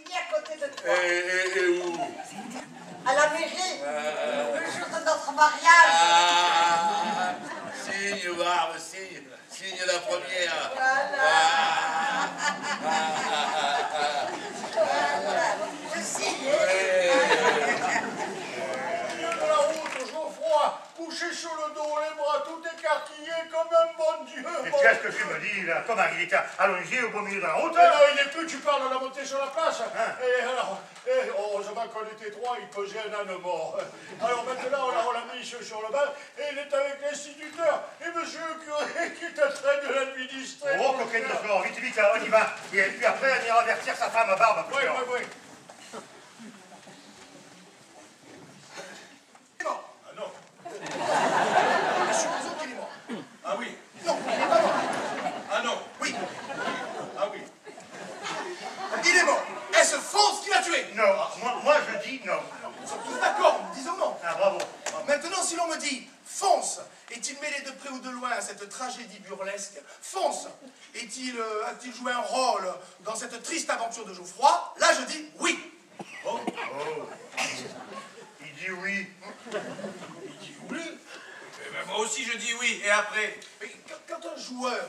signé à côté de toi. Et où? À la mairie, le jour de notre mariage. Ah, signe, Barbe, signe. Signe la première. Voilà. Je signe. De la route, Geoffroy, couché sur le dos, les bras tout écarquillés comme un bon Dieu. Mais qu'est-ce que tu me dis, là? Comment il était allongé au beau milieu de la route? Non, il n'est plus, tu parles de la montée sur la place. Et alors, heureusement qu'on était trois, il pesait un âne mort. Alors maintenant, on l'a mis sur le banc, et il est avec l'instituteur, et monsieur le curé qui est en train de l'administrer. Oh, coquine de flore, vite, vite, on y va. Et puis après, on ira avertir sa femme à Barbe. Oui, oui, oui. Ah non. Supposons qu'il est mort. Ah oui. Non, il n'est pas mort. Ah non. Oui, Ah oui. il est mort. Est-ce Fonce qui l'a tué? Non, moi je dis non. Nous sommes tous d'accord, nous disons non. Ah, bravo. Maintenant, si l'on me dit Fonce est-il mêlé de près ou de loin à cette tragédie burlesque? Fonce a-t-il joué un rôle dans cette triste aventure de Geoffroy? Là, je dis oui. Oh. Il dit oui. Il dit oui. Eh ben, moi aussi je dis oui, et après? Mais quand un joueur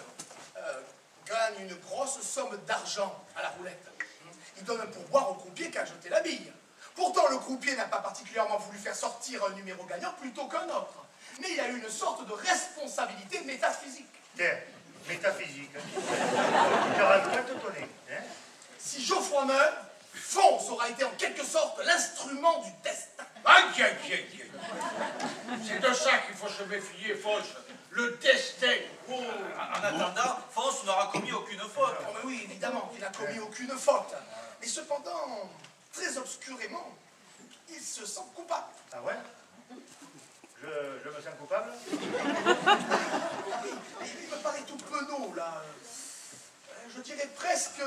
gagne une grosse somme d'argent à la roulette, il donne un pourboire au croupier qui a jeté la bille. Pourtant, le croupier n'a pas particulièrement voulu faire sortir un numéro gagnant plutôt qu'un autre. Mais il a eu une sorte de responsabilité métaphysique. Tiens, métaphysique. Tu t'auras pas t'étonner, hein? Si Geoffroy meurt, Fonce aura été en quelque sorte l'instrument du destin. Aïe, aïe, aïe, aïe. C'est de ça qu'il faut se méfier, Fonce. Le destin. Oh. En attendant, Fonce n'aura commis aucune faute. Oh, mais oui, évidemment, il n'a commis aucune faute. Mais cependant, très obscurément, il se sent coupable. Ah ouais? Je me sens coupable? Il me paraît tout penaud, là. Je dirais presque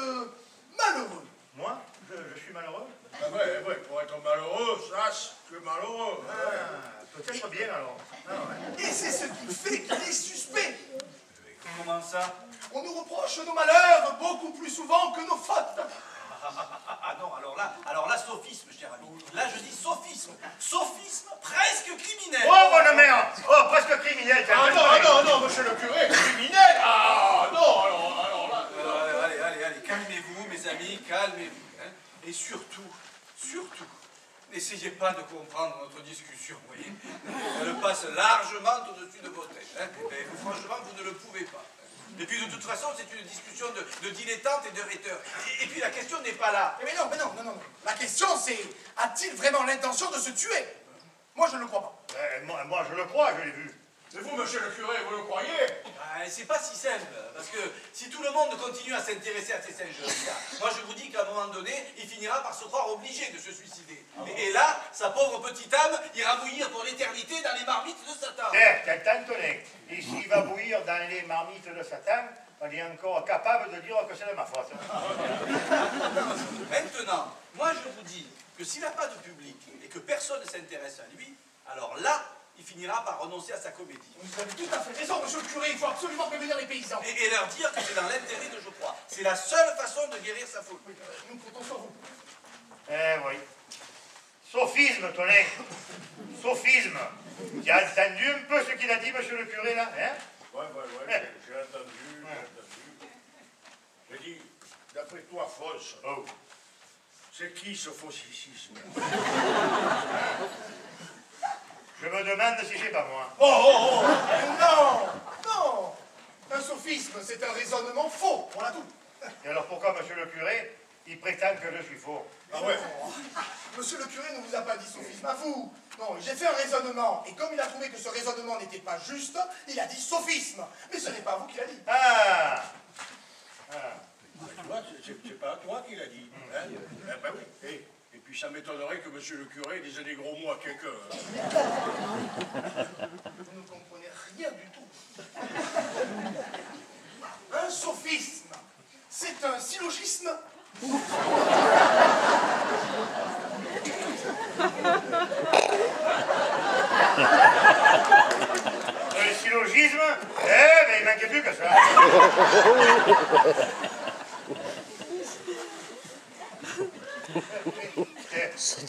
malheureux. Moi? Je suis malheureux? Ah ouais, ouais, pour être malheureux, sache que malheureux. Ah, peut-être bien alors. Ah ouais. Et c'est ce qui fait qu'il est suspect. Comment ça? On nous reproche nos malheurs beaucoup plus souvent que nos fautes. Ah non, alors là, sophisme, cher ami. Là, je dis sophisme. Sophisme presque criminel. Oh, bonne mère! Oh, presque criminel! Non, monsieur le curé, criminel. Ah non, alors là. Allez, calmez-vous, mes amis, calmez-vous. Hein. Et surtout, n'essayez pas de comprendre notre discussion, vous voyez. Elle passe largement au-dessus de vos têtes. Hein. Et franchement, vous ne le pouvez pas. Et puis, de toute façon, c'est une discussion de dilettantes et de rhéteurs. Et puis, la question n'est pas là. Mais non. La question, c'est, a-t-il vraiment l'intention de se tuer? Moi, je ne le crois pas. Moi, je le crois, je l'ai vu. Et vous, monsieur le curé, vous le croyez? C'est pas si simple, parce que si tout le monde continue à s'intéresser à ces singes-là, moi je vous dis qu'à un moment donné, il finira par se croire obligé de se suicider. Et là, sa pauvre petite âme ira bouillir pour l'éternité dans les marmites de Satan. T'as tonné. Et s'il va bouillir dans les marmites de Satan, on est encore capable de dire que c'est de ma faute. Maintenant, moi je vous dis que s'il n'a pas de public et que personne ne s'intéresse à lui, alors là, il finira par renoncer à sa comédie. Vous avez tout à fait raison, monsieur le curé, il faut absolument prévenir les paysans. Et leur dire que c'est dans l'intérêt de Geoffroy. C'est la seule façon de guérir sa folie. Nous comptons sur vous. Eh oui. Sophisme, tonnet. Sophisme. Tu as entendu un peu ce qu'il a dit, monsieur le curé, là, hein? Ouais, j'ai entendu. J'ai dit, d'après toi, Fonce, c'est qui ce faussicisme? Je me demande si c'est pas moi. Oh. Non. Un sophisme, c'est un raisonnement faux, on l'a tout. Et alors pourquoi, monsieur le curé, il prétend que je suis faux? Ah ouais. Monsieur le curé ne vous a pas dit sophisme à vous. Non, j'ai fait un raisonnement, et comme il a trouvé que ce raisonnement n'était pas juste, il a dit sophisme. Mais ce n'est pas vous qui l'a dit. Ah. Tu vois, c'est pas toi qui l'a dit. Hein? Ben oui. Et puis ça m'étonnerait que monsieur le curé disait des gros mots à quelqu'un. Vous ne comprenez rien du tout. Un sophisme, c'est un syllogisme. Le syllogisme? Mais il manquait plus que ça.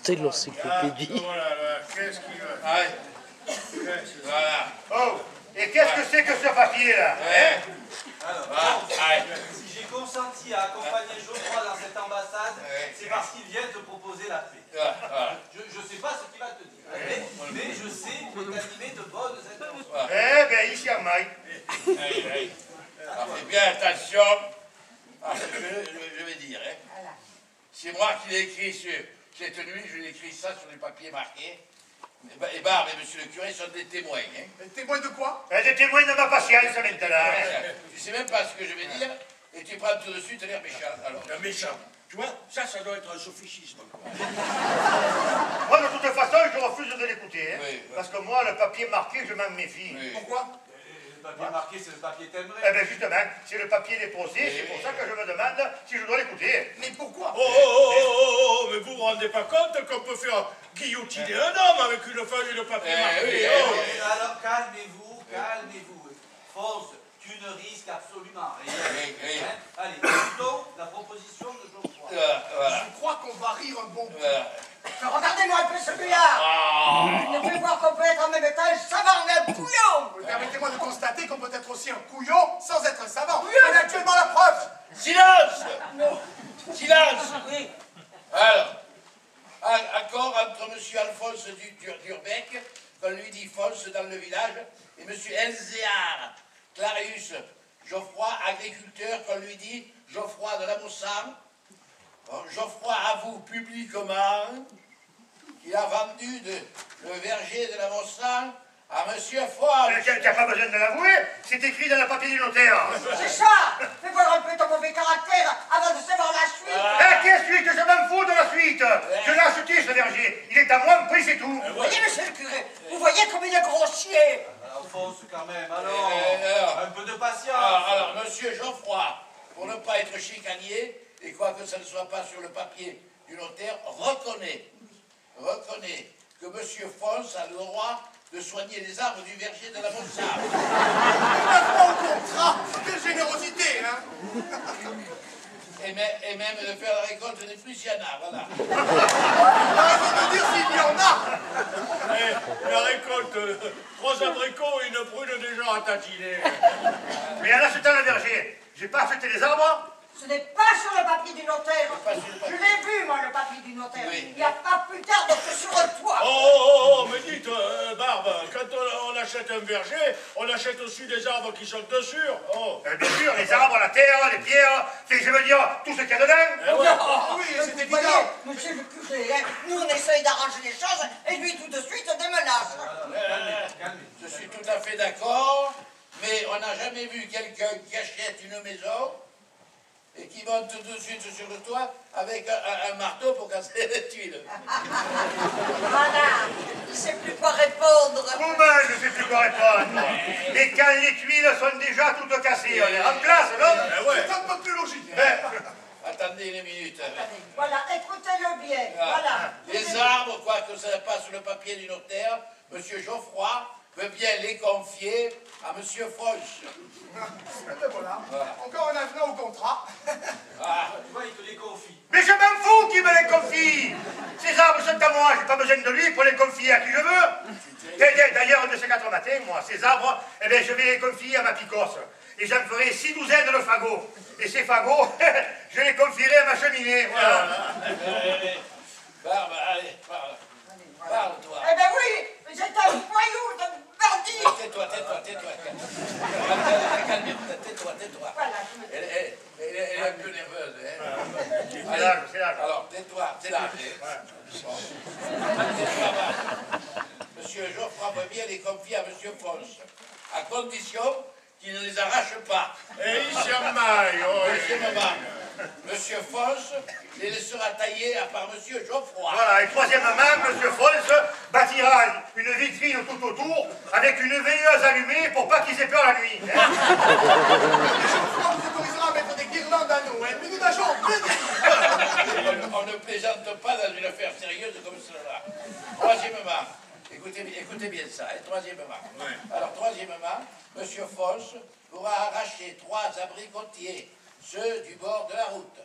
C'est l'encyclopédie. Voilà, qu'est-ce qu'il veut? Allez. Voilà. Oh, et qu'est-ce que c'est que ce papier-là? Ouais. Alors, Allez. si j'ai consenti à accompagner Geoffroy dans cette ambassade, c'est parce qu'il vient te proposer la paix. Voilà. Je ne sais pas ce qu'il va te dire, mais je sais qu'il est animé de bonnes intentions. Eh bien, ici à Maille. Allez. Alors, fais bien attention à ce que je vais dire. Hein. Voilà. C'est moi qui l'ai écrit cette nuit, je l'ai écrit ça sur les papiers marqués. Et Barbe et monsieur le curé sont des témoins. Hein. Témoin de quoi? Des témoins de ma patience maintenant. Tu sais même pas ce que je vais dire, et tu prends tout de suite l'air méchant. Alors, Un méchant. Tu vois, ça doit être un sophisme. Moi, de toute façon, je refuse de l'écouter. Hein, Oui. parce que moi, le papier marqué, je m'en méfie. Oui. Pourquoi? Le papier marqué, c'est le papier timbré. Eh bien, justement, c'est le papier déposé, c'est pour ça que je me demande si je dois l'écouter. Mais pourquoi? Oh, mais vous vous rendez pas compte qu'on peut faire guillotiner un homme avec une feuille de papier marqué? oui, Alors, calmez-vous. Fonce, tu ne risques absolument rien. Oui. Hein? Allez, écoutons la proposition de Geoffroy. Voilà. Je crois qu'on va rire un bon coup. Voilà. Regardez-moi un peu celui-là. Il ne fait voir qu'on peut être en même temps un savant et un couillon. Permettez-moi de constater qu'on peut être aussi un couillon sans être un savant. On a actuellement la preuve. Silence! Silence! Oui. Alors, accord entre monsieur Alphonse d'Urbec, qu'on lui dit Fonce dans le village, et monsieur Elzéar Clarius Geoffroy, agriculteur, qu'on lui dit Geoffroy de la Mossan. Geoffroy avoue publiquement qu'il a vendu le verger de la Mossan à monsieur Foll. Tu n'as pas besoin de l'avouer, c'est écrit dans le papier du notaire. C'est ça. Fais voir un peu ton mauvais caractère avant de savoir la suite. Quelle suite? Je m'en fous de la suite. Je l'ai acheté, ce verger. Il est à moi, pris, c'est tout. Vous voyez, monsieur le curé, vous voyez comme il est grossier. Alphonse, quand même, alors, un peu de patience. Alors, monsieur Geoffroy, pour ne pas être chicanier, et quoique ça ne soit pas sur le papier du notaire, reconnaît que monsieur Fonce a le droit de soigner les arbres du verger de la Monsard. Au contrat. Quelle générosité, hein? Et même de faire la récolte des fruits s'il y en a, voilà. Arrêtez de dire s'il y en a. La récolte, 3 abricots et une prune déjà ratatiner. Mais en achetant le verger, j'ai pas acheté les arbres. Ce n'est pas sur le papier du notaire. Pas sur le papier. Je l'ai vu, moi, le papier du notaire. Oui. Il n'y a pas plus tard que sur le toit. Oh, mais dites, Barbe, quand on achète un verger, on achète aussi des arbres qui sont dessus. Oh. Bien sûr, les arbres, la terre, les pierres, je veux dire, tout ce qu'il y a dedans. Ouais. Oui, c'est Vous évident. voyez, monsieur le curé, hein, nous on essaye d'arranger les choses et lui tout de suite des menaces. Calmez. Je suis tout à fait d'accord, mais on n'a jamais vu quelqu'un qui achète une maison et qui monte tout de suite sur le toit avec un marteau pour casser les tuiles. Voilà, il ne sait plus quoi répondre. Moi, je ne sais plus quoi répondre. Et quand les tuiles sont déjà toutes cassées, on les remplace, non? C'est un peu plus logique. Attendez une minute. Voilà, écoutez-le bien. Voilà. Les arbres, quoique ça passe sur le papier du notaire, monsieur Geoffroy veut bien les confier à monsieur Fauche. Ben voilà. Encore un avenant au contrat. Tu vois, il te les confie. Mais je m'en fous qu'il me les confie. Ces arbres sont à moi, j'ai pas besoin de lui pour les confier à qui je veux. D'ailleurs, de ces 4 matins, moi, ces arbres, eh bien, je vais les confier à ma picosse. Et j'en ferai 6 douzaines de fagots. Et ces fagots, je les confierai à ma cheminée. Voilà. Barbe, allez, parle. Parle-toi. Eh ben oui, mais c'est un voyou, un bandit. Tais-toi. Tais-toi. Voilà. Elle est un peu nerveuse, hein. C'est l'âge. Alors, tais-toi, t'es là. Bon. Tais-toi, Barbe. Monsieur Geoffroy veut bien les confier à monsieur Fonce, à condition qu'il ne les arrache pas. Et il s'en maille, Deuxièmement, monsieur Fonce les laissera tailler à part monsieur Geoffroy. Voilà, et troisièmement, monsieur Fonce bâtira une vitrine tout autour avec une veilleuse allumée pour pas qu'ils aient peur la nuit. On vous autorisera à mettre des guirlandes à Noël, mais nous nageons bien. On ne plaisante pas dans une affaire sérieuse comme cela. Troisièmement, écoutez bien ça, hein, troisièmement. Alors, troisièmement, monsieur Fonce pourra arracher 3 abricotiers, ceux du bord de la route,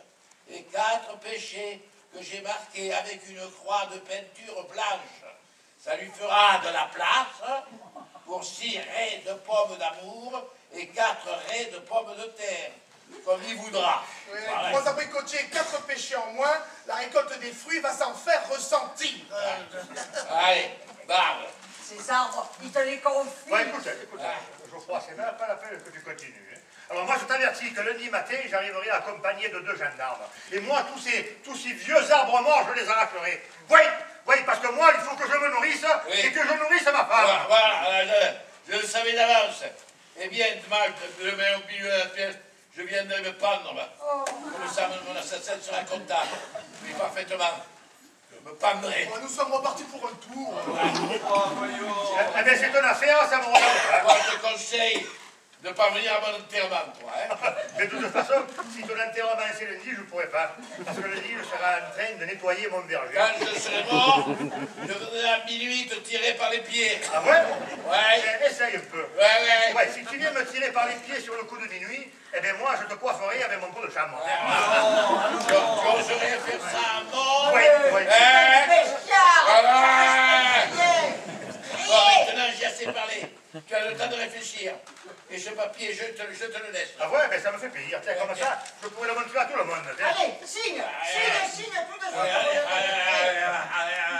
et 4 pêchers que j'ai marqué avec une croix de peinture blanche. Ça lui fera de la place pour 6 raies de pommes d'amour et 4 raies de pommes de terre, comme il voudra. Oui, Voilà. 3 abricotiers, 4 pêchés en moins, la récolte des fruits va s'en faire ressentir. Allez, barbe. Ces arbres, ils te les confient. Ouais, écoute, Geoffroy, c'est même pas la peine que tu continues. Hein. Alors moi, je t'avertis que lundi matin, j'arriverai accompagné de 2 gendarmes. Et moi, tous ces vieux arbres morts, je les arracherai. Oui, parce que moi, il faut que je me nourrisse et que je nourrisse ma femme. Voilà, je le savais d'avance. Eh bien, Malte, demain au milieu de la pièce, je viendrai me pendre. Comme ça, mon assassin sera content. Oui, parfaitement. Je me pendrai. Nous sommes repartis pour un tour. Oh, voyons. Eh bien, c'est ton affaire, ça me regarde. Moi, je te conseille de ne pas venir à mon enterrement, toi. Hein. Mais de toute façon, si ton enterrement c'est lundi, je ne pourrai pas. Parce que lundi, je serai en train de nettoyer mon verger. Quand je serai mort, je viendrai à minuit te tirer par les pieds. Ah ouais? Ouais. Essaye un peu. Ouais. Si tu viens me tirer par les pieds sur le coup de minuit, eh bien moi, je te coifferai avec mon pot de chambre. Tu oserais faire ça à mort? Oui. Voilà. Bon, maintenant, j'ai assez parlé. Tu as le temps de réfléchir. Et ce papier, je te le laisse. Ah ouais, ben ça me fait plaisir. Tiens, comme ça, je pourrais le montrer à tout le monde. Allez, signe tout de suite. Je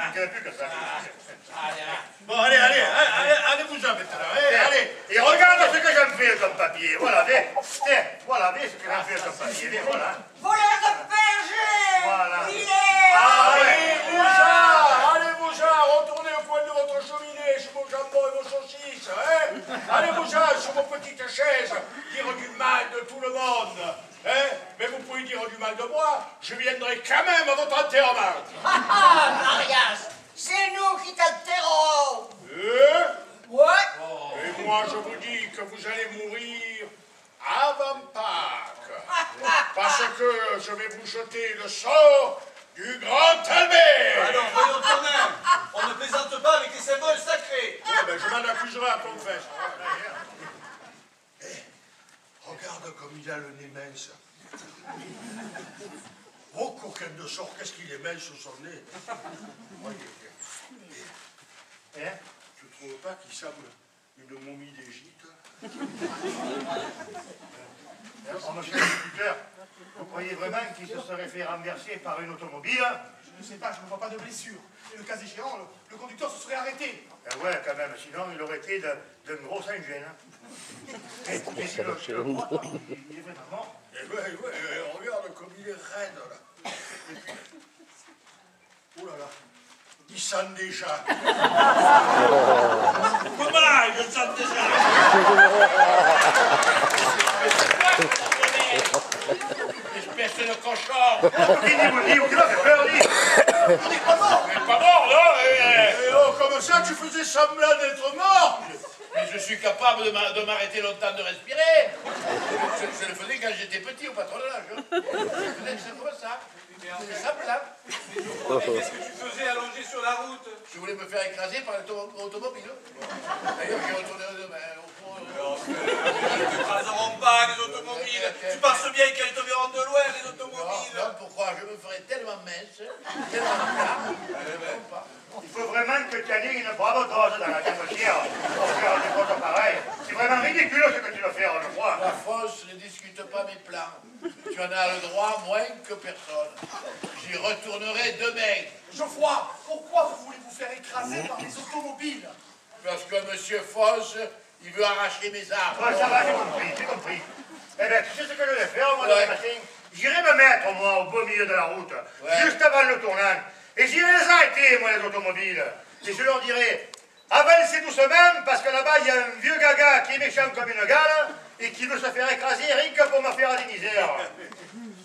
ne dirais plus que ça. Bon, allez-vous-en maintenant. Allez. Et regarde ce que j'en fais comme papier. Voilà, tiens, voilà, ce que j'en fais comme papier. Voilà. Voleur de berger. Voilà. Il est... Allez-vous-en, retournez au coin de votre cheminée, chez vos jambons et vos saucisses, hein. Allez-vous-en sur vos petites chaises, dire du mal de tout le monde, hein. Mais vous pouvez dire du mal de moi, je viendrai quand même à votre enterrement. Marias, c'est nous qui t'enterrons. Ouais. Et moi, je vous dis que vous allez mourir avant Pâques, parce que je vais vous jeter le sort du grand Albert. Alors, voyons ton main. On ne plaisante pas avec les symboles sacrés. Ouais, ben, je m'en accuserai à ton fesse. Regarde comme il a le nez mince. Oh, coquin de sort, qu'est-ce qu'il est mince sur son nez. Hein? Tu ne trouves pas qu'il semble une momie d'Égypte? Monsieur le discuteur, vous croyez vraiment qu'il se serait fait renverser par une automobile? Je ne sais pas, je ne vois pas de blessure. Et le cas échéant, le conducteur se serait arrêté. Ouais, quand même, sinon il aurait été d'un gros Saint-Gène. Écoutez, si le croit, il est vraiment mort. Eh ouais, regarde comme il est raide, là. Oh là là, il sent déjà. Comment je sens déjà? Espèce de cochon. Dis, tu m'as fait peur, dis. On n'est pas mort. Mais pas mort, non? Et oh, comme ça, tu faisais semblant d'être mort. Mais je suis capable de m'arrêter longtemps de respirer. Je le faisais quand j'étais petit au patronage. Je faisais c'est comme ça. C'est semblant. Et qu'est-ce que tu faisais allongé sur la route? Je voulais me faire écraser par l'automobile. D'ailleurs, j'ai retourné au fond. Ils ne t'écraseront pas, les automobiles. Tu penses bien qu'elles te verront de loin, les automobiles. Non, pourquoi? Je me ferais tellement mince, tellement plat. Il faut vraiment que tu aies une brave dose dans la cafetière pour faire des choses pareilles. C'est vraiment ridicule ce que tu veux faire, je crois. La fosse ne discute pas mes plans. Tu en as le droit moins que personne. J'y retournerai demain. Geoffroy, pourquoi vous voulez vous faire écraser par les automobiles? Parce que monsieur Fosse, il veut arracher mes arbres. Ouais, ça va, j'ai compris. Eh bien, tu sais ce que je vais faire, moi, demain matin? J'irai me mettre, moi, au beau milieu de la route, juste avant le tournant. Et j'irai les arrêter, moi, les automobiles. Et je leur dirai, avancez doucement, parce que là-bas, il y a un vieux gaga qui est méchant comme une gale et qui veut se faire écraser rien que pour me faire des misères.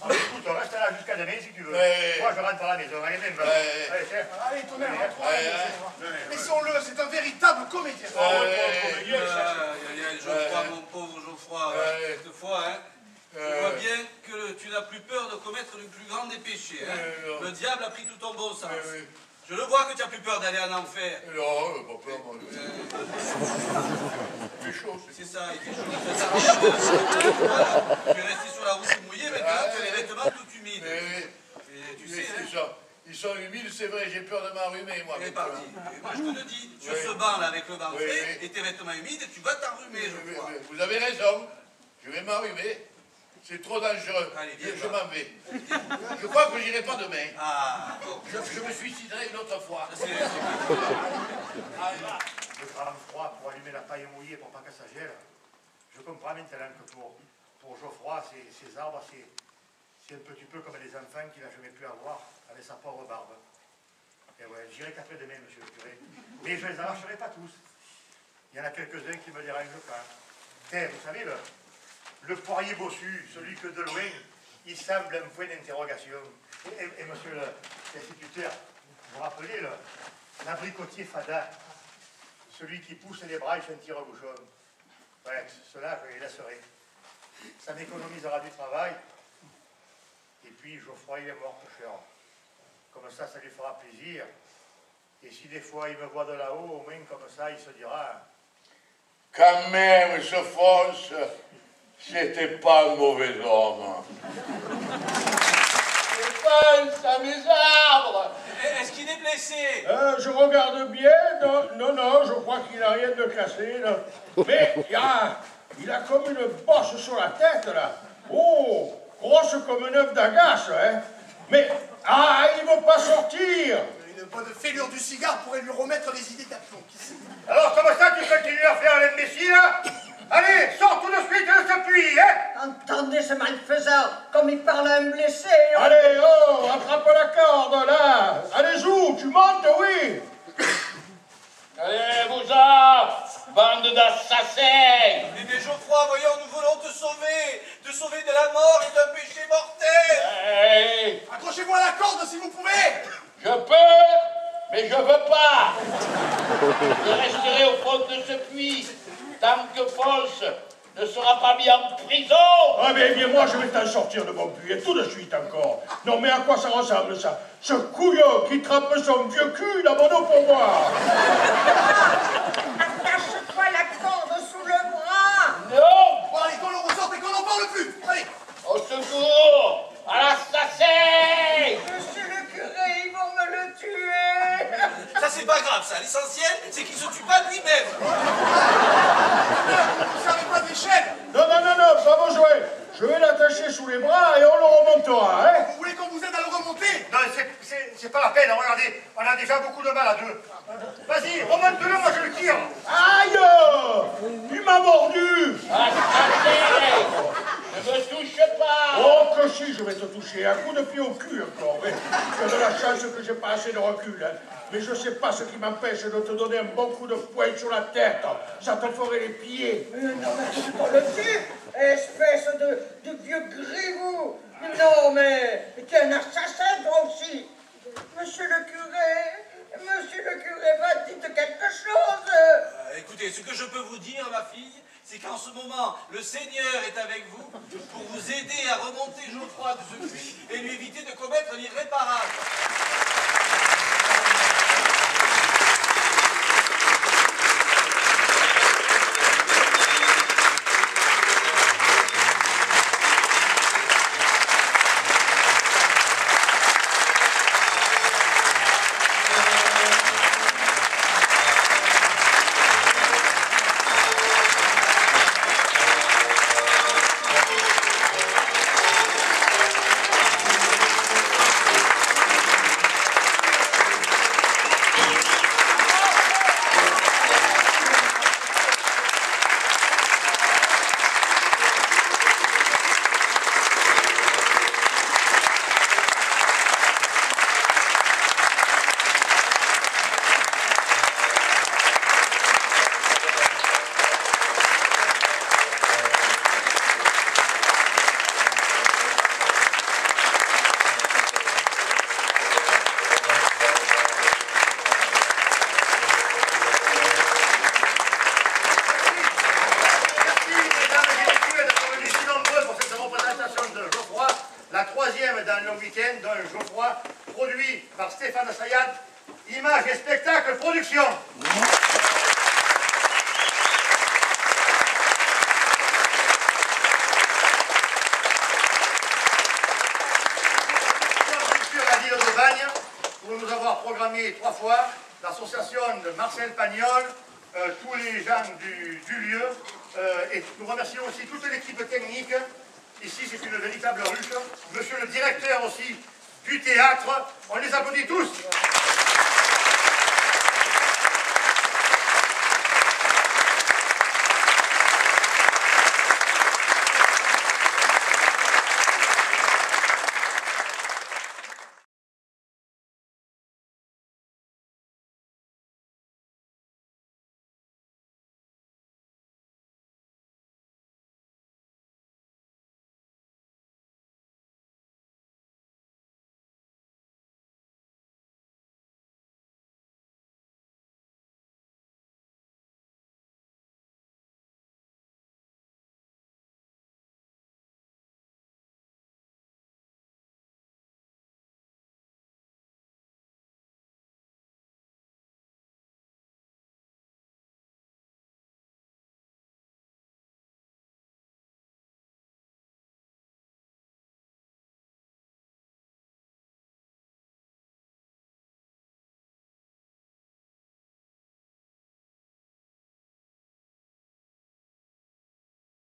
Alors, écoute, reste là jusqu'à demain si tu veux. Moi, je rentre à la maison. Allez, même. Allez, tiens. Allez, tonnerre, rentrons. Laissons-le, c'est un véritable comédien. Geoffroy, mon pauvre Geoffroy, cette fois, hein, je vois bien que tu n'as plus peur de commettre le plus grand des péchés. Hein. Le diable a pris tout ton bon sens. Je le vois que tu n'as plus peur d'aller en enfer. Non, pas peur, moi. Il fait chaud. C'est ça, il fait chaud. Voilà. Tu es resté sur la route mouillée, maintenant tu as les vêtements tout humides. Et tu sais, hein. Ils sont humides, c'est vrai, j'ai peur de m'enrhumer, moi. Elle est partie. Moi, je te le dis, sur ce banc-là, avec le vent frais, et tes vêtements humides, tu vas t'enrhumer, je crois. Vous avez raison, je vais m'enrhumer. C'est trop dangereux. Allez, viens, je m'en vais. Je crois que j'irai pas demain. Ah, bon. Je me suiciderai une autre fois. C'est Le grand froid pour allumer la paille mouillée pour pas que ça gèle. Je comprends maintenant que pour Geoffroy, ces arbres, c'est un petit peu comme les enfants qu'il n'a jamais pu avoir avec sa pauvre barbe. Et ouais, j'irai qu'après-demain, monsieur le curé. Mais je ne les arracherai pas tous. Il y en a quelques-uns qui me dérangent pas. Tiens, vous savez, le poirier bossu, celui que de loin, il semble un point d'interrogation. Et monsieur l'instituteur, vous vous rappelez l'abricotier fada, celui qui pousse les bras et fait un tire-bouchon. Ouais, cela, je les laisserai. Ça m'économisera du travail. Et puis, Geoffroy, il est mort, mon cher. Comme ça lui fera plaisir. Et si des fois il me voit de là-haut, au moins comme ça, il se dira... Quand même, ce Fons, c'était pas un mauvais homme. Je pense à mes arbres. Est-ce qu'il est blessé? Je regarde bien. Non, je crois qu'il n'a rien de cassé, là. Mais il a comme une bosse sur la tête, là. Oh, grosse comme un œuf d'agace, hein. Mais, il ne veut pas sortir. Une bonne fêlure du cigare pourrait lui remettre les idées d'aplomb. Alors, comme ça, tu continues à faire l'imbécile? Allez, sors tout de suite de ce puits, hein? Entendez ce malfaisant, comme il parle à un blessé. Allez, attrape la corde, là. Allez-y, tu montes, oui. Allez-vous-en, bande d'assassins. Mais Geoffroy, voyons, nous voulons te sauver de la mort et d'un péché mortel. Hey, Accrochez-vous à la corde si vous pouvez. je peux, mais je veux pas. Je resterai au fond de ce puits tant que Fons ne sera pas mis en prison. Ah, mais moi, je vais t'en sortir de mon puits, et tout de suite encore. Non, mais à quoi ça ressemble, ça? Ce couillon qui trappe son vieux cul dans mon eau pour boire. Attache-toi la corde sous le bras. Non, Bon, allez, qu'on le ressorte et qu'on n'en parle plus. Allez. au secours, à l'assassin. Monsieur le curé, ils vont me le tuer. Ça, c'est pas grave, ça. L'essentiel, c'est qu'il se tue pas lui-même. Vous ne savez pas d'échelle. Non, pas besoin. Je vais l'attacher sous les bras et on le remontera, hein? Vous voulez qu'on vous aide à le remonter? Non, c'est pas la peine, on a déjà beaucoup de mal à deux. Vas-y, remonte-le, moi je le tire. Aïe! Il m'a mordu! Assassin, ne me touche pas. Oh que si, je vais te toucher, un coup de pied au cul encore. Mais tu as de la chance que j'ai pas assez de recul, hein. Mais je sais pas ce qui m'empêche de te donner un bon coup de poing sur la tête. Ça te ferait les pieds. Non, mais tu le tue, espèce de vieux grigou. Non, mais tu es un assassin, toi aussi. Monsieur le curé, va dites quelque chose. Écoutez, ce que je peux vous dire, ma fille, c'est qu'en ce moment, le Seigneur est avec vous pour vous aider à remonter Geoffroy de ce puits et lui éviter de commettre l'irréparable. Images et spectacles production. fois l'association de Marcel Pagnol, tous les gens du lieu, et nous remercions aussi toute l'équipe technique. Ici, c'est une véritable ruche. Monsieur le directeur aussi du théâtre, on les applaudit tous.